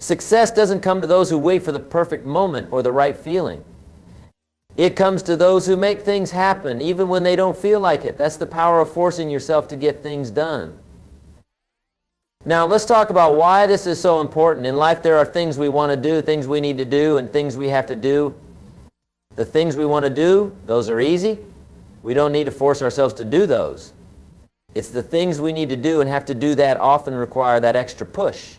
Success doesn't come to those who wait for the perfect moment or the right feeling. It comes to those who make things happen even when they don't feel like it. That's the power of forcing yourself to get things done. Now let's talk about why this is so important. In life there are things we want to do, things we need to do, and things we have to do. The things we want to do, those are easy. We don't need to force ourselves to do those. It's the things we need to do and have to do that often require that extra push.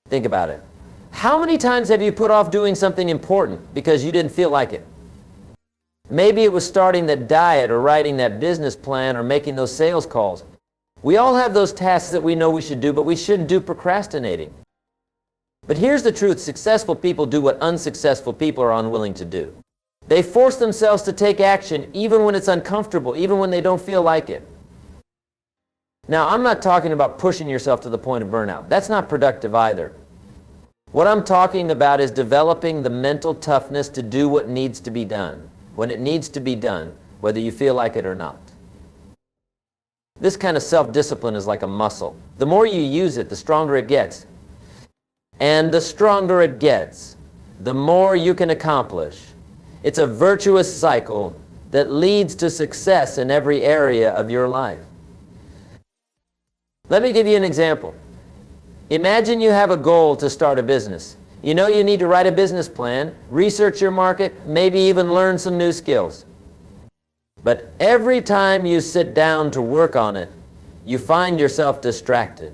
Think about it. How many times have you put off doing something important because you didn't feel like it? Maybe it was starting that diet or writing that business plan or making those sales calls. We all have those tasks that we know we should do, but we shouldn't do procrastinating. But here's the truth. Successful people do what unsuccessful people are unwilling to do. They force themselves to take action even when it's uncomfortable, even when they don't feel like it. Now, I'm not talking about pushing yourself to the point of burnout. That's not productive either. What I'm talking about is developing the mental toughness to do what needs to be done, when it needs to be done, whether you feel like it or not. This kind of self-discipline is like a muscle. The more you use it, the stronger it gets. And the stronger it gets, the more you can accomplish. It's a virtuous cycle that leads to success in every area of your life. Let me give you an example. Imagine you have a goal to start a business. You know you need to write a business plan, research your market, maybe even learn some new skills. But every time you sit down to work on it, you find yourself distracted.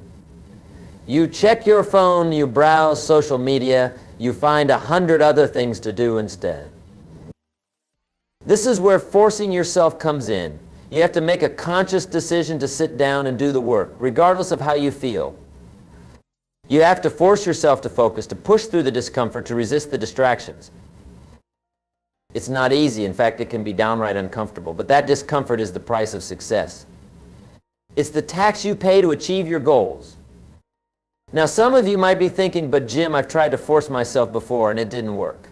You check your phone, you browse social media, you find 100 other things to do instead. This is where forcing yourself comes in. You have to make a conscious decision to sit down and do the work, regardless of how you feel. You have to force yourself to focus, to push through the discomfort, to resist the distractions. It's not easy. In fact, it can be downright uncomfortable. But that discomfort is the price of success. It's the tax you pay to achieve your goals. Now, some of you might be thinking, but Jim, I've tried to force myself before and it didn't work.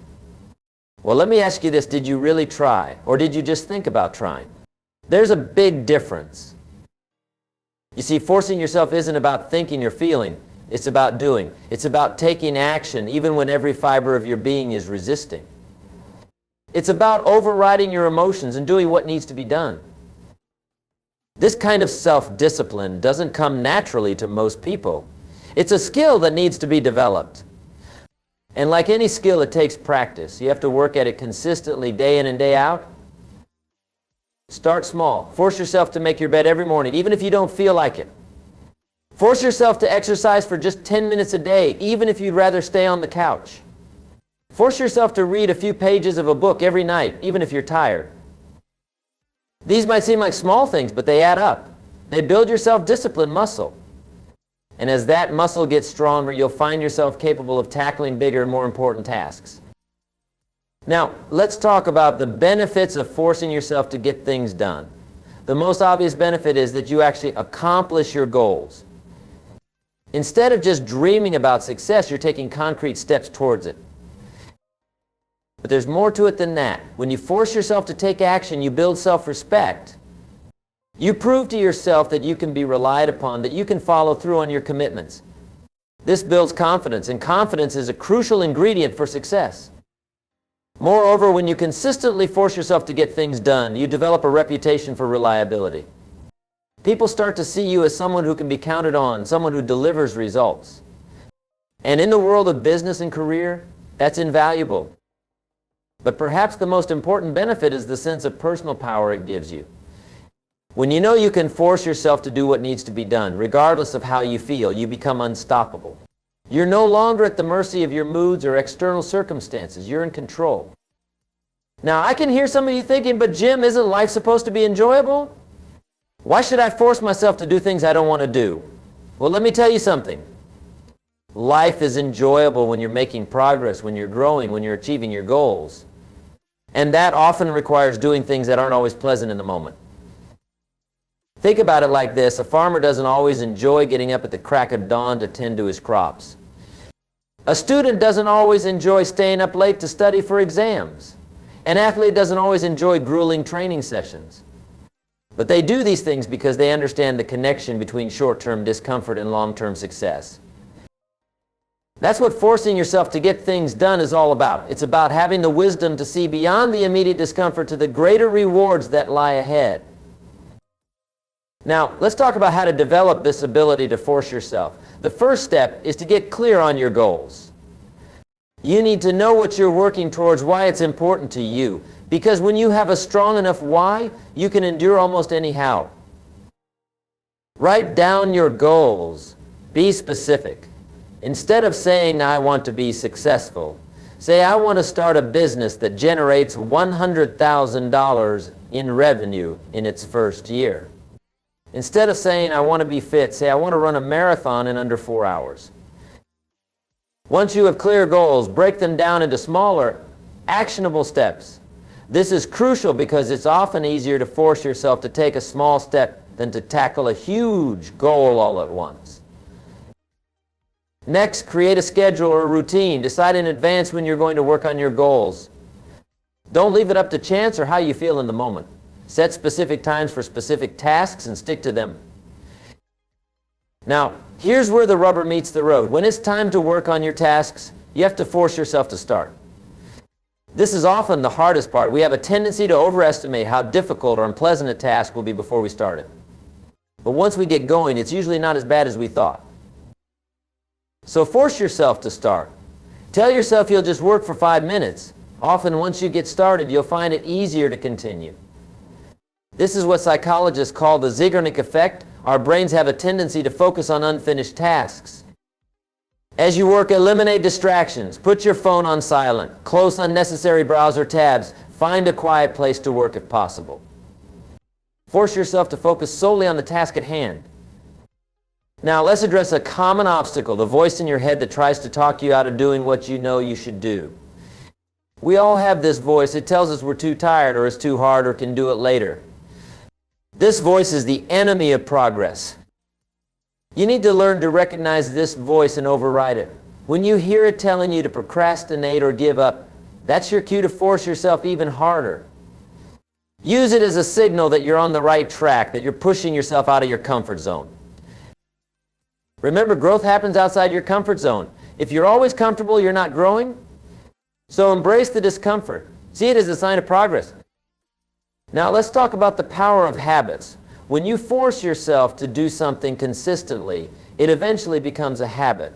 Well, let me ask you this. Did you really try? Or did you just think about trying? There's a big difference. You see, forcing yourself isn't about thinking or feeling. It's about doing. It's about taking action even when every fiber of your being is resisting. It's about overriding your emotions and doing what needs to be done. This kind of self-discipline doesn't come naturally to most people. It's a skill that needs to be developed. And like any skill, it takes practice. You have to work at it consistently day in and day out. Start small. Force yourself to make your bed every morning, even if you don't feel like it. Force yourself to exercise for just 10 minutes a day, even if you'd rather stay on the couch. Force yourself to read a few pages of a book every night, even if you're tired. These might seem like small things, but they add up. They build your self-discipline muscle. And as that muscle gets stronger, you'll find yourself capable of tackling bigger and more important tasks. Now, let's talk about the benefits of forcing yourself to get things done. The most obvious benefit is that you actually accomplish your goals. Instead of just dreaming about success, you're taking concrete steps towards it. But there's more to it than that. When you force yourself to take action, you build self-respect. You prove to yourself that you can be relied upon, that you can follow through on your commitments. This builds confidence, and confidence is a crucial ingredient for success. Moreover, when you consistently force yourself to get things done, you develop a reputation for reliability. People start to see you as someone who can be counted on, someone who delivers results. And in the world of business and career, that's invaluable. But perhaps the most important benefit is the sense of personal power it gives you. When you know you can force yourself to do what needs to be done, regardless of how you feel, you become unstoppable. You're no longer at the mercy of your moods or external circumstances. You're in control. Now, I can hear some of you thinking, but Jim, isn't life supposed to be enjoyable? Why should I force myself to do things I don't want to do? Well, let me tell you something. Life is enjoyable when you're making progress, when you're growing, when you're achieving your goals. And that often requires doing things that aren't always pleasant in the moment. Think about it like this. A farmer doesn't always enjoy getting up at the crack of dawn to tend to his crops. A student doesn't always enjoy staying up late to study for exams. An athlete doesn't always enjoy grueling training sessions. But they do these things because they understand the connection between short-term discomfort and long-term success. That's what forcing yourself to get things done is all about. It's about having the wisdom to see beyond the immediate discomfort to the greater rewards that lie ahead. Now, let's talk about how to develop this ability to force yourself. The first step is to get clear on your goals. You need to know what you're working towards, why it's important to you. Because when you have a strong enough why, you can endure almost any how. Write down your goals. Be specific. Instead of saying, I want to be successful, say, I want to start a business that generates $100,000 in revenue in its first year. Instead of saying, I want to be fit, say, I want to run a marathon in under 4 hours. Once you have clear goals, break them down into smaller, actionable steps. This is crucial because it's often easier to force yourself to take a small step than to tackle a huge goal all at once. Next, create a schedule or a routine. Decide in advance when you're going to work on your goals. Don't leave it up to chance or how you feel in the moment. Set specific times for specific tasks and stick to them. Now, here's where the rubber meets the road. When it's time to work on your tasks, you have to force yourself to start. This is often the hardest part. We have a tendency to overestimate how difficult or unpleasant a task will be before we start it. But once we get going, it's usually not as bad as we thought. So force yourself to start. Tell yourself you'll just work for 5 minutes. Often once you get started, you'll find it easier to continue. This is what psychologists call the Zeigarnik effect. Our brains have a tendency to focus on unfinished tasks. As you work, eliminate distractions. Put your phone on silent. Close unnecessary browser tabs. Find a quiet place to work if possible. Force yourself to focus solely on the task at hand. Now, let's address a common obstacle, the voice in your head that tries to talk you out of doing what you know you should do. We all have this voice. It tells us we're too tired or it's too hard or can do it later. This voice is the enemy of progress. You need to learn to recognize this voice and override it. When you hear it telling you to procrastinate or give up, that's your cue to force yourself even harder. Use it as a signal that you're on the right track, that you're pushing yourself out of your comfort zone. Remember, growth happens outside your comfort zone. If you're always comfortable, you're not growing. So embrace the discomfort. See it as a sign of progress. Now let's talk about the power of habits. When you force yourself to do something consistently, it eventually becomes a habit.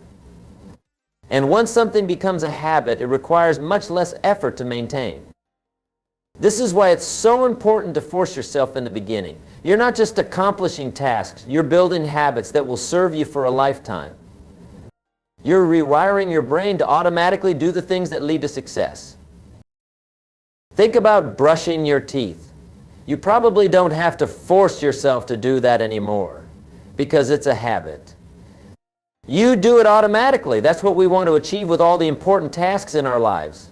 And once something becomes a habit, it requires much less effort to maintain. This is why it's so important to force yourself in the beginning. You're not just accomplishing tasks, you're building habits that will serve you for a lifetime. You're rewiring your brain to automatically do the things that lead to success. Think about brushing your teeth. You probably don't have to force yourself to do that anymore because it's a habit. You do it automatically. That's what we want to achieve with all the important tasks in our lives.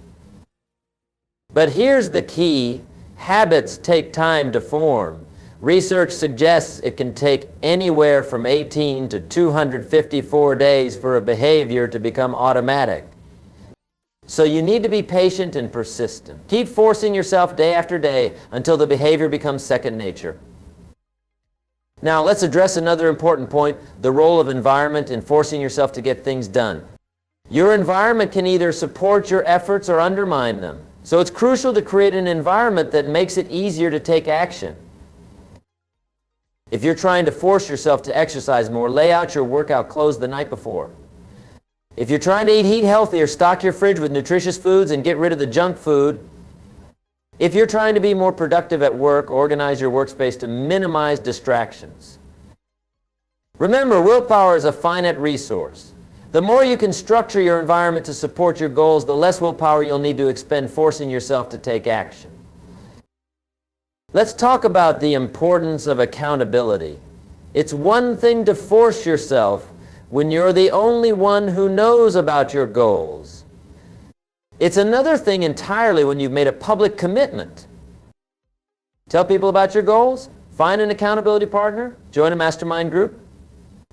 But here's the key. Habits take time to form. Research suggests it can take anywhere from 18 to 254 days for a behavior to become automatic. So you need to be patient and persistent. Keep forcing yourself day after day until the behavior becomes second nature. Now let's address another important point, the role of environment in forcing yourself to get things done. Your environment can either support your efforts or undermine them. So it's crucial to create an environment that makes it easier to take action. If you're trying to force yourself to exercise more, lay out your workout clothes the night before. If you're trying to eat healthier, stock your fridge with nutritious foods and get rid of the junk food. If you're trying to be more productive at work, organize your workspace to minimize distractions. Remember, willpower is a finite resource. The more you can structure your environment to support your goals, the less willpower you'll need to expend forcing yourself to take action. Let's talk about the importance of accountability. It's one thing to force yourself when you're the only one who knows about your goals. It's another thing entirely when you've made a public commitment. Tell people about your goals, find an accountability partner, join a mastermind group.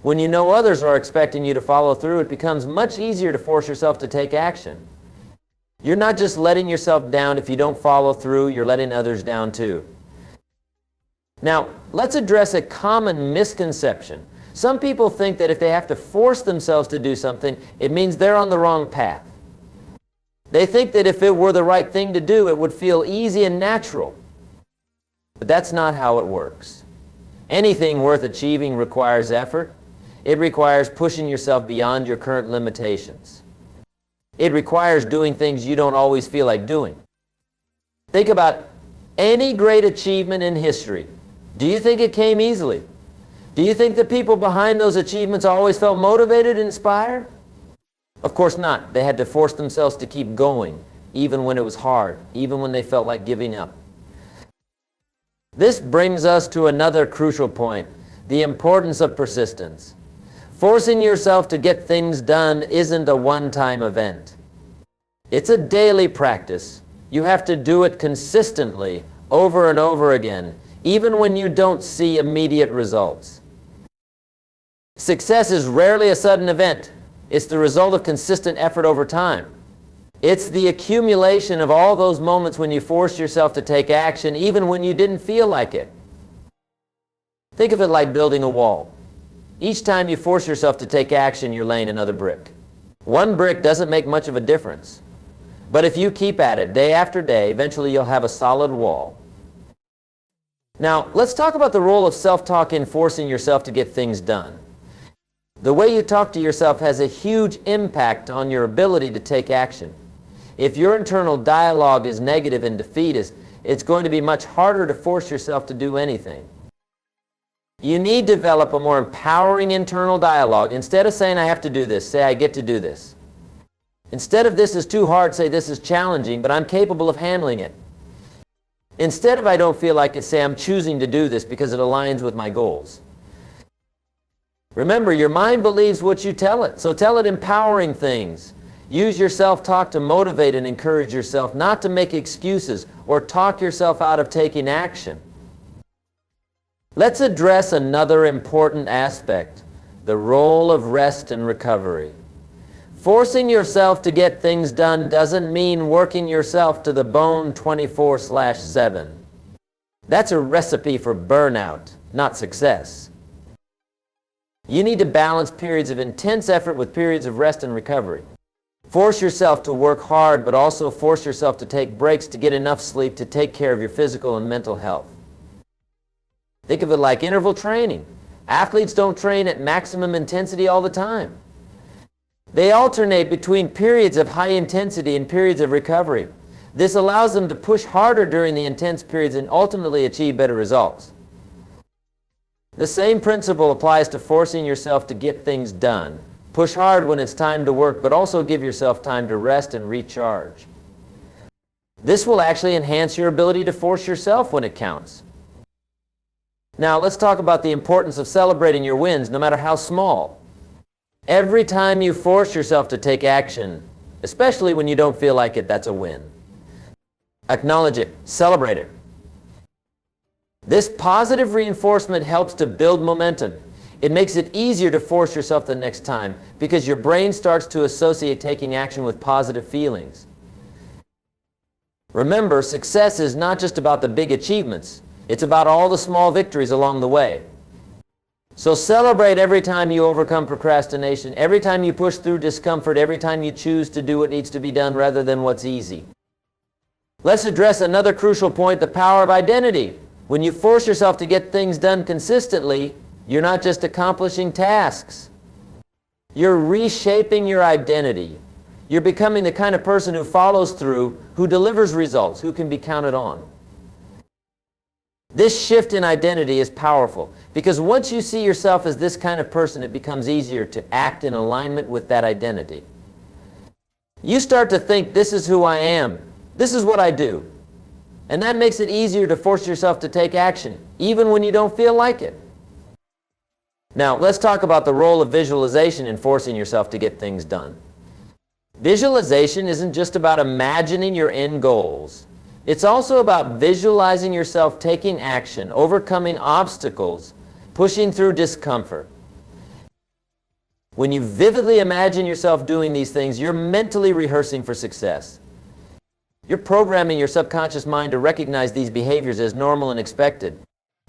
When you know others are expecting you to follow through, it becomes much easier to force yourself to take action. You're not just letting yourself down if you don't follow through, you're letting others down too. Now, let's address a common misconception. Some people think that if they have to force themselves to do something, it means they're on the wrong path. They think that if it were the right thing to do, it would feel easy and natural. But that's not how it works. Anything worth achieving requires effort. It requires pushing yourself beyond your current limitations. It requires doing things you don't always feel like doing. Think about any great achievement in history. Do you think it came easily? Do you think the people behind those achievements always felt motivated and inspired? Of course not. They had to force themselves to keep going, even when it was hard, even when they felt like giving up. This brings us to another crucial point, the importance of persistence. Forcing yourself to get things done isn't a one-time event. It's a daily practice. You have to do it consistently, over and over again, even when you don't see immediate results. Success is rarely a sudden event. It's the result of consistent effort over time. It's the accumulation of all those moments when you forced yourself to take action, even when you didn't feel like it. Think of it like building a wall. Each time you force yourself to take action, you're laying another brick. One brick doesn't make much of a difference. But if you keep at it day after day, eventually you'll have a solid wall. Now, let's talk about the role of self-talk in forcing yourself to get things done. The way you talk to yourself has a huge impact on your ability to take action. If your internal dialogue is negative and defeatist, it's going to be much harder to force yourself to do anything. You need to develop a more empowering internal dialogue. Instead of saying, I have to do this, say, I get to do this. Instead of this is too hard, say, this is challenging, but I'm capable of handling it. Instead of I don't feel like it, say, I'm choosing to do this because it aligns with my goals. Remember, your mind believes what you tell it, so tell it empowering things. Use your self-talk to motivate and encourage yourself, not to make excuses or talk yourself out of taking action. Let's address another important aspect, the role of rest and recovery. Forcing yourself to get things done doesn't mean working yourself to the bone 24/7. That's a recipe for burnout, not success. You need to balance periods of intense effort with periods of rest and recovery. Force yourself to work hard, but also force yourself to take breaks to get enough sleep to take care of your physical and mental health. Think of it like interval training. Athletes don't train at maximum intensity all the time. They alternate between periods of high intensity and periods of recovery. This allows them to push harder during the intense periods and ultimately achieve better results. The same principle applies to forcing yourself to get things done. Push hard when it's time to work, but also give yourself time to rest and recharge. This will actually enhance your ability to force yourself when it counts. Now, let's talk about the importance of celebrating your wins, no matter how small. Every time you force yourself to take action, especially when you don't feel like it, that's a win. Acknowledge it. Celebrate it. This positive reinforcement helps to build momentum. It makes it easier to force yourself the next time because your brain starts to associate taking action with positive feelings. Remember, success is not just about the big achievements. It's about all the small victories along the way. So celebrate every time you overcome procrastination, every time you push through discomfort, every time you choose to do what needs to be done rather than what's easy. Let's address another crucial point, the power of identity. When you force yourself to get things done consistently, you're not just accomplishing tasks. You're reshaping your identity. You're becoming the kind of person who follows through, who delivers results, who can be counted on. This shift in identity is powerful because once you see yourself as this kind of person, it becomes easier to act in alignment with that identity. You start to think, this is who I am. This is what I do. And that makes it easier to force yourself to take action, even when you don't feel like it. Now, let's talk about the role of visualization in forcing yourself to get things done. Visualization isn't just about imagining your end goals. It's also about visualizing yourself taking action, overcoming obstacles, pushing through discomfort. When you vividly imagine yourself doing these things, you're mentally rehearsing for success. You're programming your subconscious mind to recognize these behaviors as normal and expected.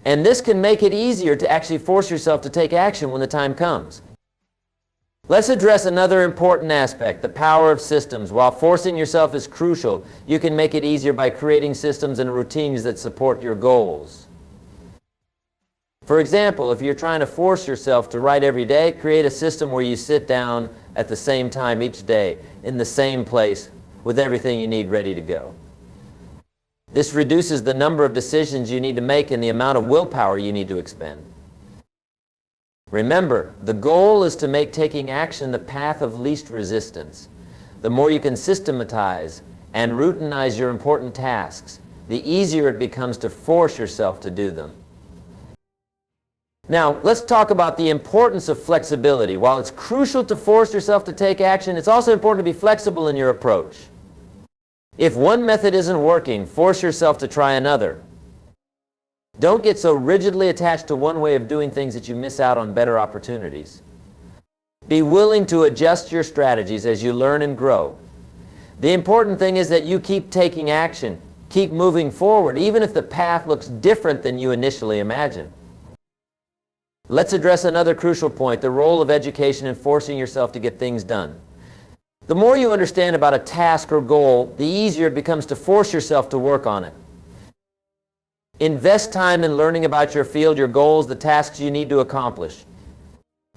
And this can make it easier to actually force yourself to take action when the time comes. Let's address another important aspect, the power of systems. While forcing yourself is crucial, you can make it easier by creating systems and routines that support your goals. For example, if you're trying to force yourself to write every day, create a system where you sit down at the same time each day, in the same place, with everything you need ready to go. This reduces the number of decisions you need to make and the amount of willpower you need to expend. Remember, the goal is to make taking action the path of least resistance. The more you can systematize and routinize your important tasks, the easier it becomes to force yourself to do them. Now, let's talk about the importance of flexibility. While it's crucial to force yourself to take action, it's also important to be flexible in your approach. If one method isn't working, force yourself to try another. Don't get so rigidly attached to one way of doing things that you miss out on better opportunities. Be willing to adjust your strategies as you learn and grow. The important thing is that you keep taking action, keep moving forward, even if the path looks different than you initially imagined. Let's address another crucial point, the role of education in forcing yourself to get things done. The more you understand about a task or goal, the easier it becomes to force yourself to work on it. Invest time in learning about your field, your goals, the tasks you need to accomplish.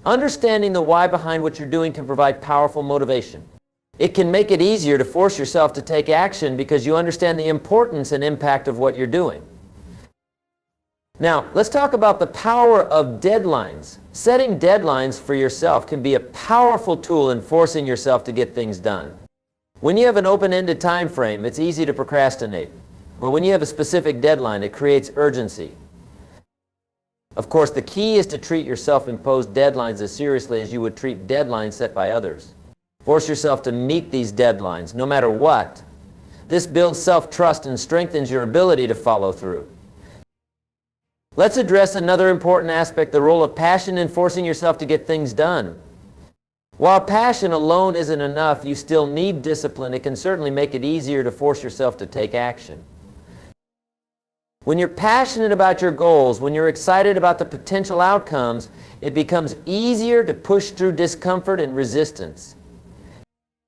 Understanding the why behind what you're doing can provide powerful motivation. It can make it easier to force yourself to take action because you understand the importance and impact of what you're doing. Now, let's talk about the power of deadlines. Setting deadlines for yourself can be a powerful tool in forcing yourself to get things done. When you have an open-ended time frame, it's easy to procrastinate. But when you have a specific deadline, it creates urgency. Of course, the key is to treat your self-imposed deadlines as seriously as you would treat deadlines set by others. Force yourself to meet these deadlines, no matter what. This builds self-trust and strengthens your ability to follow through. Let's address another important aspect, the role of passion in forcing yourself to get things done. While passion alone isn't enough, you still need discipline. It can certainly make it easier to force yourself to take action. When you're passionate about your goals, when you're excited about the potential outcomes, it becomes easier to push through discomfort and resistance.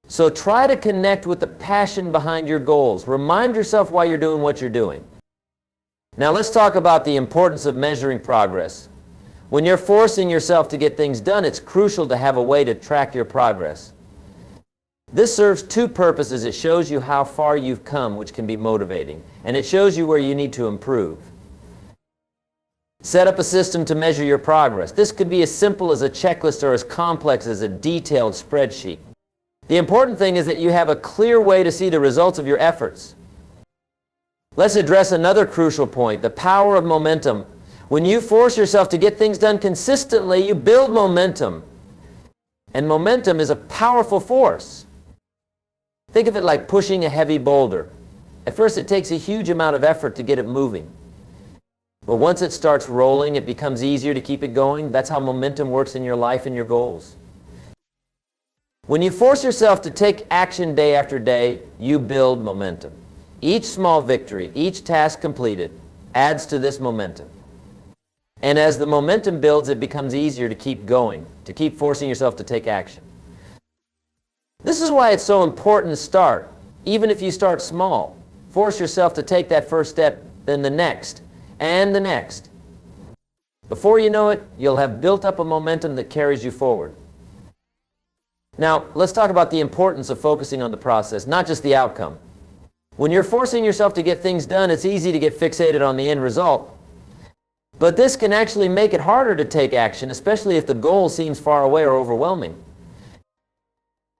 So try to connect with the passion behind your goals. Remind yourself why you're doing what you're doing. Now let's talk about the importance of measuring progress. When you're forcing yourself to get things done, it's crucial to have a way to track your progress. This serves two purposes. It shows you how far you've come, which can be motivating, and it shows you where you need to improve. Set up a system to measure your progress. This could be as simple as a checklist or as complex as a detailed spreadsheet. The important thing is that you have a clear way to see the results of your efforts. Let's address another crucial point, the power of momentum. When you force yourself to get things done consistently, you build momentum. And momentum is a powerful force. Think of it like pushing a heavy boulder. At first it takes a huge amount of effort to get it moving. But once it starts rolling, it becomes easier to keep it going. That's how momentum works in your life and your goals. When you force yourself to take action day after day, you build momentum. Each small victory, each task completed, adds to this momentum. And as the momentum builds, it becomes easier to keep going, to keep forcing yourself to take action. This is why it's so important to start, even if you start small. Force yourself to take that first step, then the next, and the next. Before you know it, you'll have built up a momentum that carries you forward. Now, let's talk about the importance of focusing on the process, not just the outcome. When you're forcing yourself to get things done, it's easy to get fixated on the end result. But this can actually make it harder to take action, especially if the goal seems far away or overwhelming.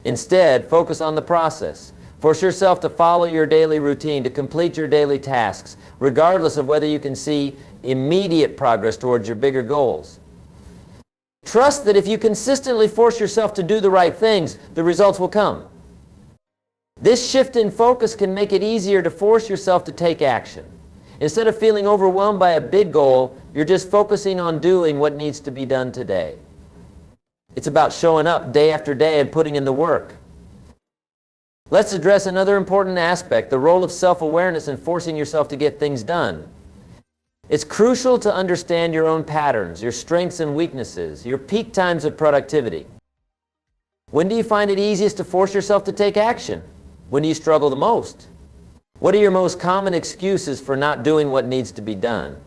Instead, focus on the process. Force yourself to follow your daily routine, to complete your daily tasks, regardless of whether you can see immediate progress towards your bigger goals. Trust that if you consistently force yourself to do the right things, the results will come. This shift in focus can make it easier to force yourself to take action. Instead of feeling overwhelmed by a big goal, you're just focusing on doing what needs to be done today. It's about showing up day after day and putting in the work. Let's address another important aspect, the role of self-awareness in forcing yourself to get things done. It's crucial to understand your own patterns, your strengths and weaknesses, your peak times of productivity. When do you find it easiest to force yourself to take action? When do you struggle the most? What are your most common excuses for not doing what needs to be done?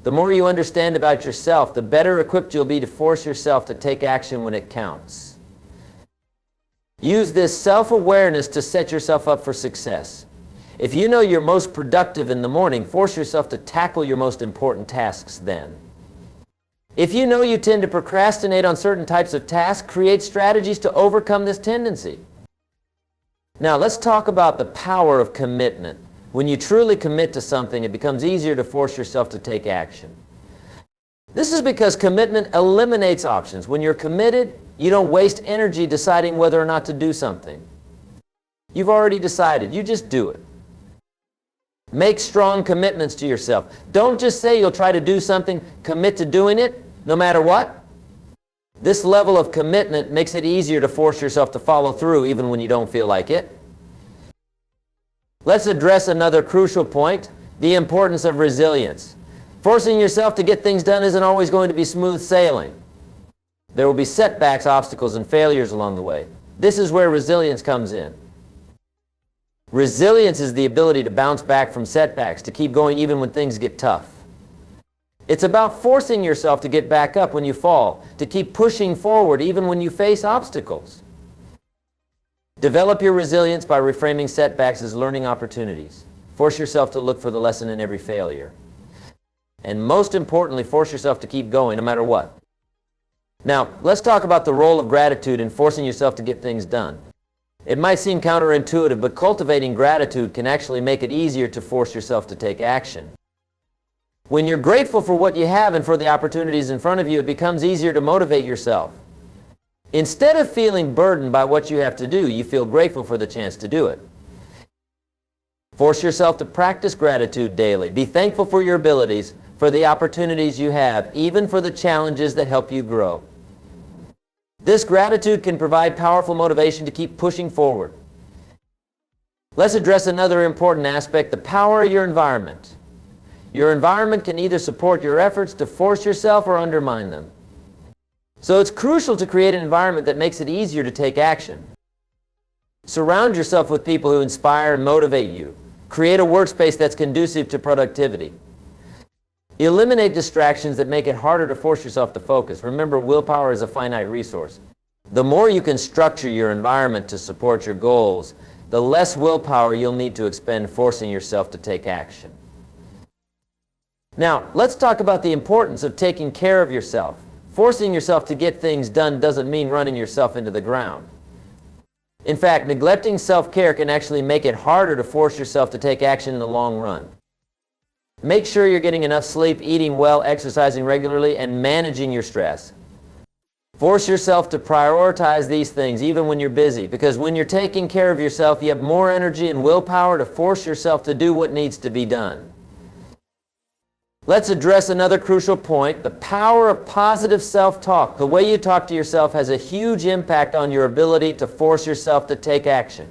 The more you understand about yourself, the better equipped you'll be to force yourself to take action when it counts. Use this self-awareness to set yourself up for success. If you know you're most productive in the morning, force yourself to tackle your most important tasks then. If you know you tend to procrastinate on certain types of tasks, create strategies to overcome this tendency. Now, let's talk about the power of commitment. When you truly commit to something, it becomes easier to force yourself to take action. This is because commitment eliminates options. When you're committed, you don't waste energy deciding whether or not to do something. You've already decided. You just do it. Make strong commitments to yourself. Don't just say you'll try to do something, commit to doing it, no matter what. This level of commitment makes it easier to force yourself to follow through even when you don't feel like it. Let's address another crucial point, the importance of resilience. Forcing yourself to get things done isn't always going to be smooth sailing. There will be setbacks, obstacles, and failures along the way. This is where resilience comes in. Resilience is the ability to bounce back from setbacks, to keep going even when things get tough. It's about forcing yourself to get back up when you fall, to keep pushing forward even when you face obstacles. Develop your resilience by reframing setbacks as learning opportunities. Force yourself to look for the lesson in every failure. And most importantly, force yourself to keep going no matter what. Now, let's talk about the role of gratitude in forcing yourself to get things done. It might seem counterintuitive, but cultivating gratitude can actually make it easier to force yourself to take action. When you're grateful for what you have and for the opportunities in front of you, it becomes easier to motivate yourself. Instead of feeling burdened by what you have to do, you feel grateful for the chance to do it. Force yourself to practice gratitude daily. Be thankful for your abilities, for the opportunities you have, even for the challenges that help you grow. This gratitude can provide powerful motivation to keep pushing forward. Let's address another important aspect, the power of your environment. Your environment can either support your efforts to force yourself or undermine them. So it's crucial to create an environment that makes it easier to take action. Surround yourself with people who inspire and motivate you. Create a workspace that's conducive to productivity. Eliminate distractions that make it harder to force yourself to focus. Remember, willpower is a finite resource. The more you can structure your environment to support your goals, the less willpower you'll need to expend forcing yourself to take action. Now, let's talk about the importance of taking care of yourself. Forcing yourself to get things done doesn't mean running yourself into the ground. In fact, neglecting self-care can actually make it harder to force yourself to take action in the long run. Make sure you're getting enough sleep, eating well, exercising regularly, and managing your stress. Force yourself to prioritize these things even when you're busy, because when you're taking care of yourself, you have more energy and willpower to force yourself to do what needs to be done. Let's address another crucial point, the power of positive self-talk. The way you talk to yourself has a huge impact on your ability to force yourself to take action.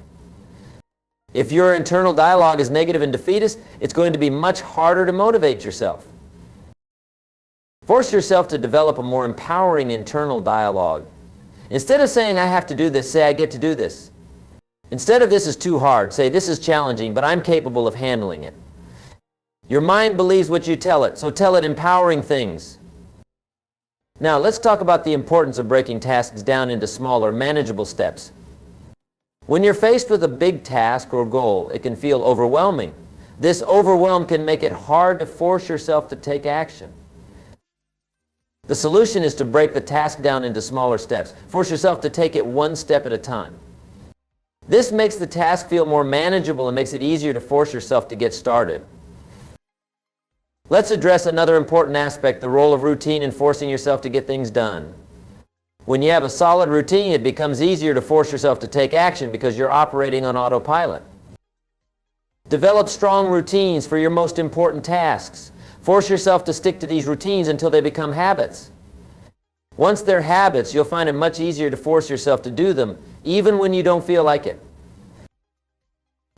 If your internal dialogue is negative and defeatist, it's going to be much harder to motivate yourself. Force yourself to develop a more empowering internal dialogue. Instead of saying, I have to do this, say, I get to do this. Instead of this is too hard, say, this is challenging, but I'm capable of handling it. Your mind believes what you tell it, so tell it empowering things. Now, let's talk about the importance of breaking tasks down into smaller, manageable steps. When you're faced with a big task or goal, it can feel overwhelming. This overwhelm can make it hard to force yourself to take action. The solution is to break the task down into smaller steps. Force yourself to take it one step at a time. This makes the task feel more manageable and makes it easier to force yourself to get started. Let's address another important aspect, the role of routine in forcing yourself to get things done. When you have a solid routine, it becomes easier to force yourself to take action because you're operating on autopilot. Develop strong routines for your most important tasks. Force yourself to stick to these routines until they become habits. Once they're habits, you'll find it much easier to force yourself to do them, even when you don't feel like it.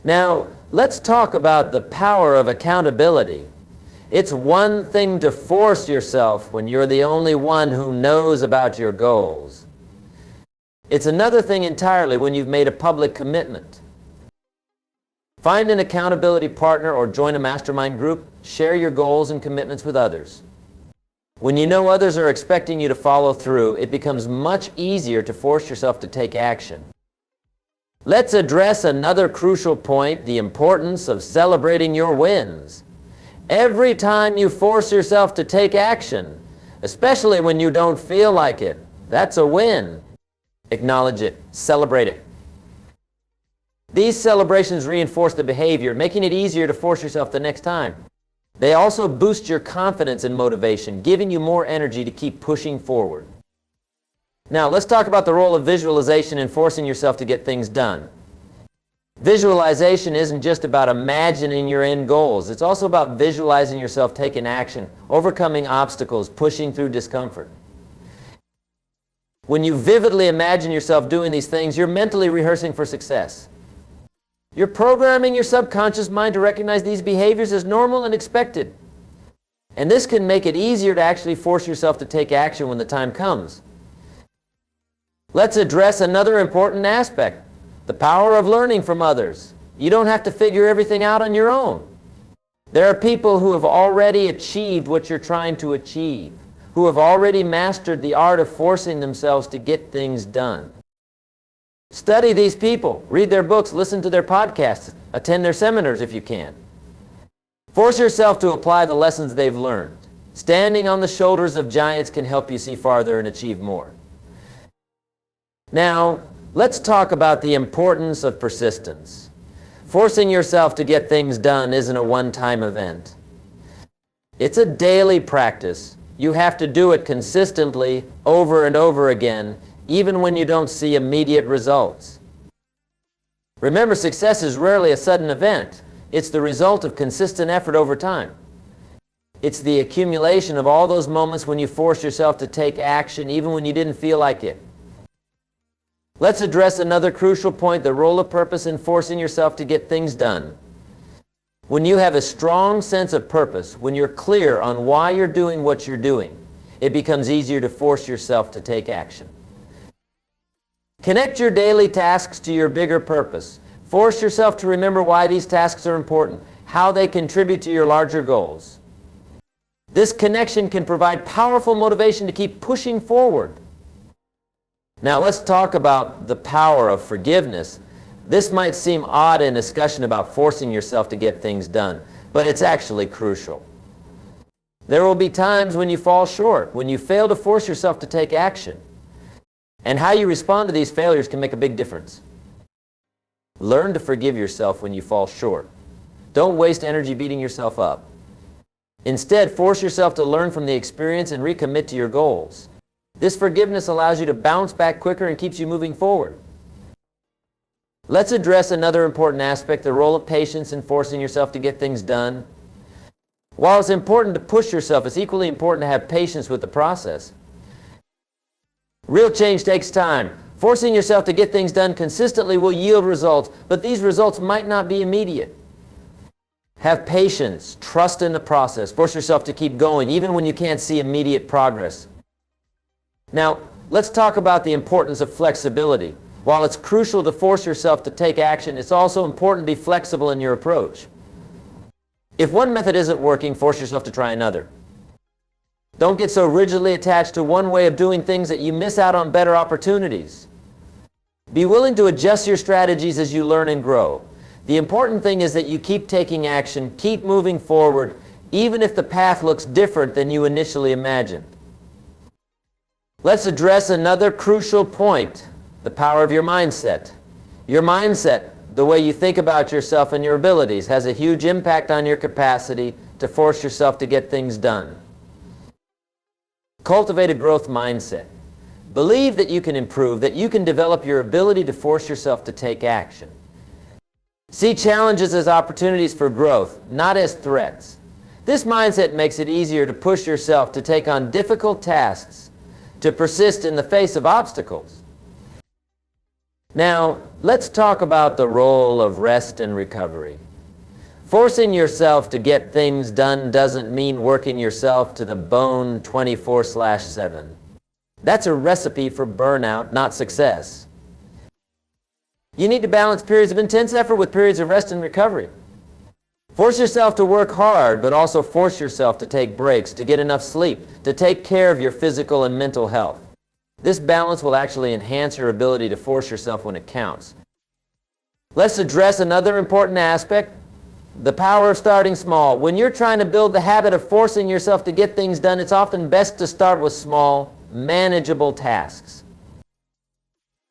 Now, let's talk about the power of accountability. It's one thing to force yourself when you're the only one who knows about your goals. It's another thing entirely when you've made a public commitment. Find an accountability partner or join a mastermind group. Share your goals and commitments with others. When you know others are expecting you to follow through, it becomes much easier to force yourself to take action. Let's address another crucial point, the importance of celebrating your wins. Every time you force yourself to take action, especially when you don't feel like it, that's a win. Acknowledge it. Celebrate it. These celebrations reinforce the behavior, making it easier to force yourself the next time. They also boost your confidence and motivation, giving you more energy to keep pushing forward. Now, let's talk about the role of visualization in forcing yourself to get things done. Visualization isn't just about imagining your end goals. It's also about visualizing yourself taking action, overcoming obstacles, pushing through discomfort. When you vividly imagine yourself doing these things, you're mentally rehearsing for success. You're programming your subconscious mind to recognize these behaviors as normal and expected. And this can make it easier to actually force yourself to take action when the time comes. Let's address another important aspect, the power of learning from others. You don't have to figure everything out on your own. There are people who have already achieved what you're trying to achieve, who have already mastered the art of forcing themselves to get things done. Study these people, read their books, listen to their podcasts, attend their seminars if you can. Force yourself to apply the lessons they've learned. Standing on the shoulders of giants can help you see farther and achieve more. Now, let's talk about the importance of persistence. Forcing yourself to get things done isn't a one-time event. It's a daily practice. You have to do it consistently over and over again, even when you don't see immediate results. Remember, success is rarely a sudden event. It's the result of consistent effort over time. It's the accumulation of all those moments when you force yourself to take action even when you didn't feel like it. Let's address another crucial point, the role of purpose in forcing yourself to get things done. When you have a strong sense of purpose, when you're clear on why you're doing what you're doing, it becomes easier to force yourself to take action. Connect your daily tasks to your bigger purpose. Force yourself to remember why these tasks are important, how they contribute to your larger goals. This connection can provide powerful motivation to keep pushing forward. Now let's talk about the power of forgiveness. This might seem odd in a discussion about forcing yourself to get things done, but it's actually crucial. There will be times when you fall short, when you fail to force yourself to take action. And how you respond to these failures can make a big difference. Learn to forgive yourself when you fall short. Don't waste energy beating yourself up. Instead, force yourself to learn from the experience and recommit to your goals. This forgiveness allows you to bounce back quicker and keeps you moving forward. Let's address another important aspect, the role of patience in forcing yourself to get things done. While it's important to push yourself, it's equally important to have patience with the process. Real change takes time. Forcing yourself to get things done consistently will yield results, but these results might not be immediate. Have patience, trust in the process, force yourself to keep going even when you can't see immediate progress. Now, let's talk about the importance of flexibility. While it's crucial to force yourself to take action, it's also important to be flexible in your approach. If one method isn't working, force yourself to try another. Don't get so rigidly attached to one way of doing things that you miss out on better opportunities. Be willing to adjust your strategies as you learn and grow. The important thing is that you keep taking action, keep moving forward, even if the path looks different than you initially imagined. Let's address another crucial point, the power of your mindset. Your mindset, the way you think about yourself and your abilities, has a huge impact on your capacity to force yourself to get things done. Cultivate a growth mindset. Believe that you can improve, that you can develop your ability to force yourself to take action. See challenges as opportunities for growth, not as threats. This mindset makes it easier to push yourself to take on difficult tasks, to persist in the face of obstacles. Now, let's talk about the role of rest and recovery. Forcing yourself to get things done doesn't mean working yourself to the bone 24/7. That's a recipe for burnout, not success. You need to balance periods of intense effort with periods of rest and recovery. Force yourself to work hard, but also force yourself to take breaks, to get enough sleep, to take care of your physical and mental health. This balance will actually enhance your ability to force yourself when it counts. Let's address another important aspect, the power of starting small. When you're trying to build the habit of forcing yourself to get things done, it's often best to start with small, manageable tasks.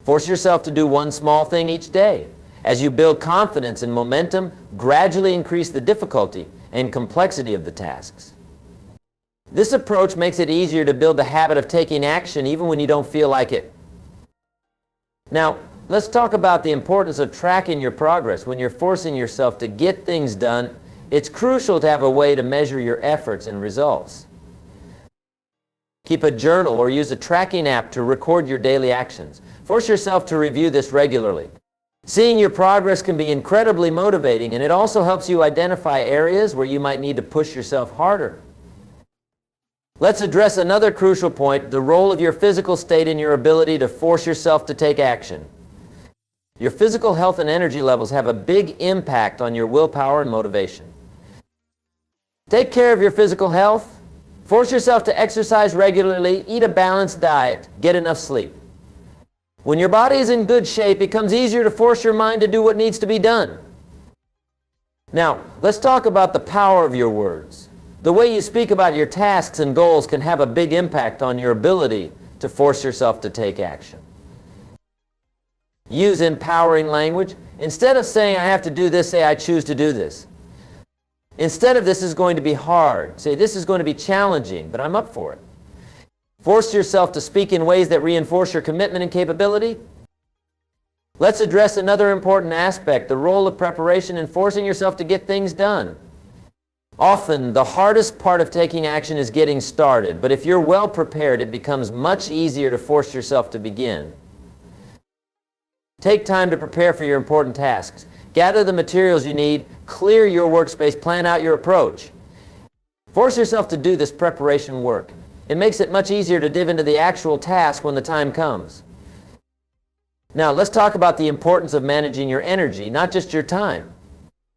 Force yourself to do one small thing each day. As you build confidence and momentum, gradually increase the difficulty and complexity of the tasks. This approach makes it easier to build the habit of taking action even when you don't feel like it. Now, let's talk about the importance of tracking your progress. When you're forcing yourself to get things done, it's crucial to have a way to measure your efforts and results. Keep a journal or use a tracking app to record your daily actions. Force yourself to review this regularly. Seeing your progress can be incredibly motivating, and it also helps you identify areas where you might need to push yourself harder. Let's address another crucial point, the role of your physical state in your ability to force yourself to take action. Your physical health and energy levels have a big impact on your willpower and motivation. Take care of your physical health. Force yourself to exercise regularly, eat a balanced diet, get enough sleep. When your body is in good shape, it becomes easier to force your mind to do what needs to be done. Now, let's talk about the power of your words. The way you speak about your tasks and goals can have a big impact on your ability to force yourself to take action. Use empowering language. Instead of saying, I have to do this, say, I choose to do this. Instead of this is going to be hard, say, this is going to be challenging, but I'm up for it. Force yourself to speak in ways that reinforce your commitment and capability. Let's address another important aspect, the role of preparation in forcing yourself to get things done. Often, the hardest part of taking action is getting started, but if you're well prepared, it becomes much easier to force yourself to begin. Take time to prepare for your important tasks. Gather the materials you need, clear your workspace, plan out your approach. Force yourself to do this preparation work. It makes it much easier to dive into the actual task when the time comes. Now, let's talk about the importance of managing your energy, not just your time.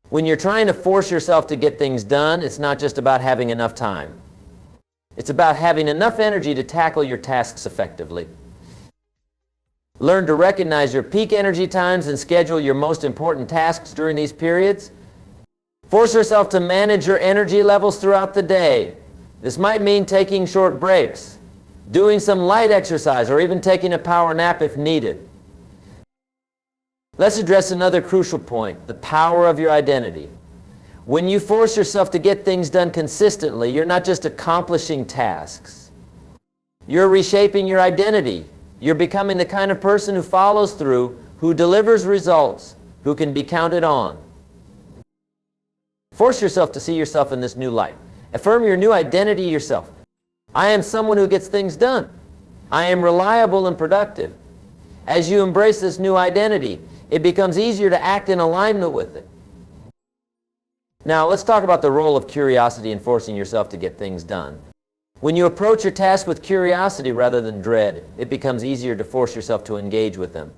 When you're trying to force yourself to get things done, it's not just about having enough time. It's about having enough energy to tackle your tasks effectively. Learn to recognize your peak energy times and schedule your most important tasks during these periods. Force yourself to manage your energy levels throughout the day. This might mean taking short breaks, doing some light exercise, or even taking a power nap if needed. Let's address another crucial point, the power of your identity. When you force yourself to get things done consistently, you're not just accomplishing tasks. You're reshaping your identity. You're becoming the kind of person who follows through, who delivers results, who can be counted on. Force yourself to see yourself in this new light. Affirm your new identity yourself. I am someone who gets things done. I am reliable and productive. As you embrace this new identity, it becomes easier to act in alignment with it. Now, let's talk about the role of curiosity in forcing yourself to get things done. When you approach your tasks with curiosity rather than dread, it becomes easier to force yourself to engage with them.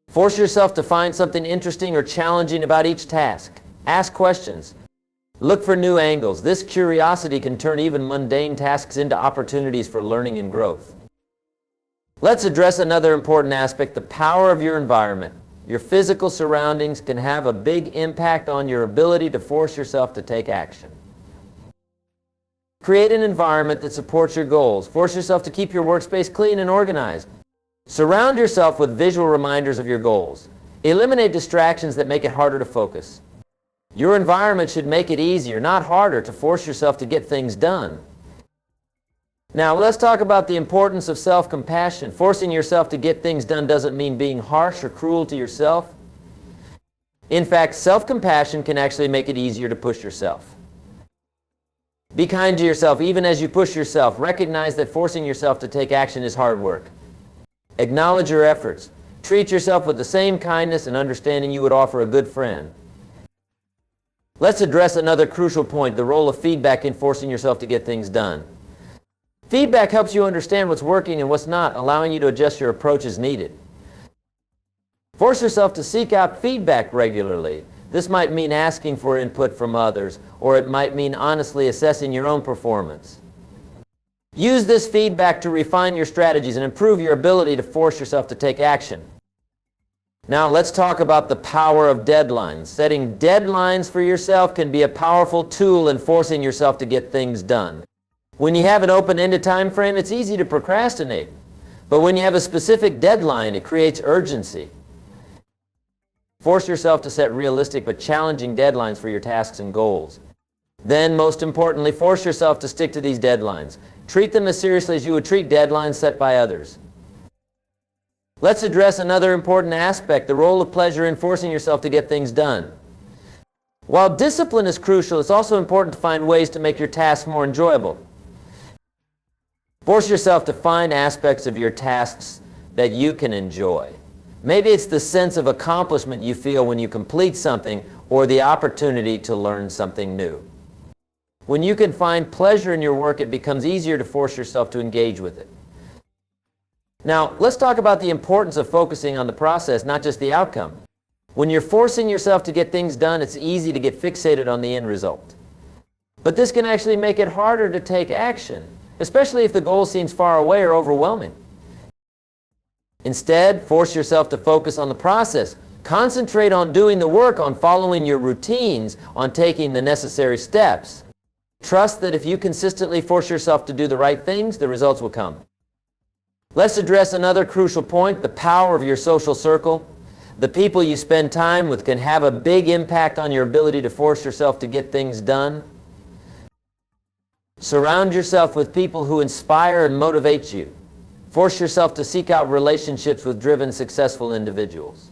Force yourself to find something interesting or challenging about each task. Ask questions. Look for new angles. This curiosity can turn even mundane tasks into opportunities for learning and growth. Let's address another important aspect, the power of your environment. Your physical surroundings can have a big impact on your ability to force yourself to take action. Create an environment that supports your goals. Force yourself to keep your workspace clean and organized. Surround yourself with visual reminders of your goals. Eliminate distractions that make it harder to focus. Your environment should make it easier, not harder, to force yourself to get things done. Now, let's talk about the importance of self-compassion. Forcing yourself to get things done doesn't mean being harsh or cruel to yourself. In fact, self-compassion can actually make it easier to push yourself. Be kind to yourself even as you push yourself. Recognize that forcing yourself to take action is hard work. Acknowledge your efforts. Treat yourself with the same kindness and understanding you would offer a good friend. Let's address another crucial point, the role of feedback in forcing yourself to get things done. Feedback helps you understand what's working and what's not, allowing you to adjust your approach as needed. Force yourself to seek out feedback regularly. This might mean asking for input from others, or it might mean honestly assessing your own performance. Use this feedback to refine your strategies and improve your ability to force yourself to take action. Now let's talk about the power of deadlines. Setting deadlines for yourself can be a powerful tool in forcing yourself to get things done. When you have an open-ended time frame, it's easy to procrastinate. But when you have a specific deadline, it creates urgency. Force yourself to set realistic but challenging deadlines for your tasks and goals. Then, most importantly, force yourself to stick to these deadlines. Treat them as seriously as you would treat deadlines set by others. Let's address another important aspect, the role of pleasure in forcing yourself to get things done. While discipline is crucial, it's also important to find ways to make your tasks more enjoyable. Force yourself to find aspects of your tasks that you can enjoy. Maybe it's the sense of accomplishment you feel when you complete something, or the opportunity to learn something new. When you can find pleasure in your work, it becomes easier to force yourself to engage with it. Now, let's talk about the importance of focusing on the process, not just the outcome. When you're forcing yourself to get things done, it's easy to get fixated on the end result. But this can actually make it harder to take action, especially if the goal seems far away or overwhelming. Instead, force yourself to focus on the process. Concentrate on doing the work, on following your routines, on taking the necessary steps. Trust that if you consistently force yourself to do the right things, the results will come. Let's address another crucial point, the power of your social circle. The people you spend time with can have a big impact on your ability to force yourself to get things done. Surround yourself with people who inspire and motivate you. Force yourself to seek out relationships with driven, successful individuals.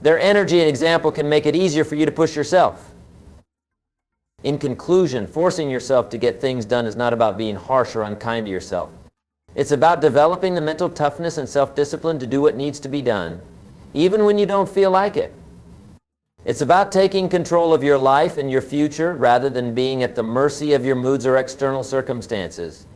Their energy and example can make it easier for you to push yourself. In conclusion, forcing yourself to get things done is not about being harsh or unkind to yourself. It's about developing the mental toughness and self-discipline to do what needs to be done, even when you don't feel like it. It's about taking control of your life and your future rather than being at the mercy of your moods or external circumstances.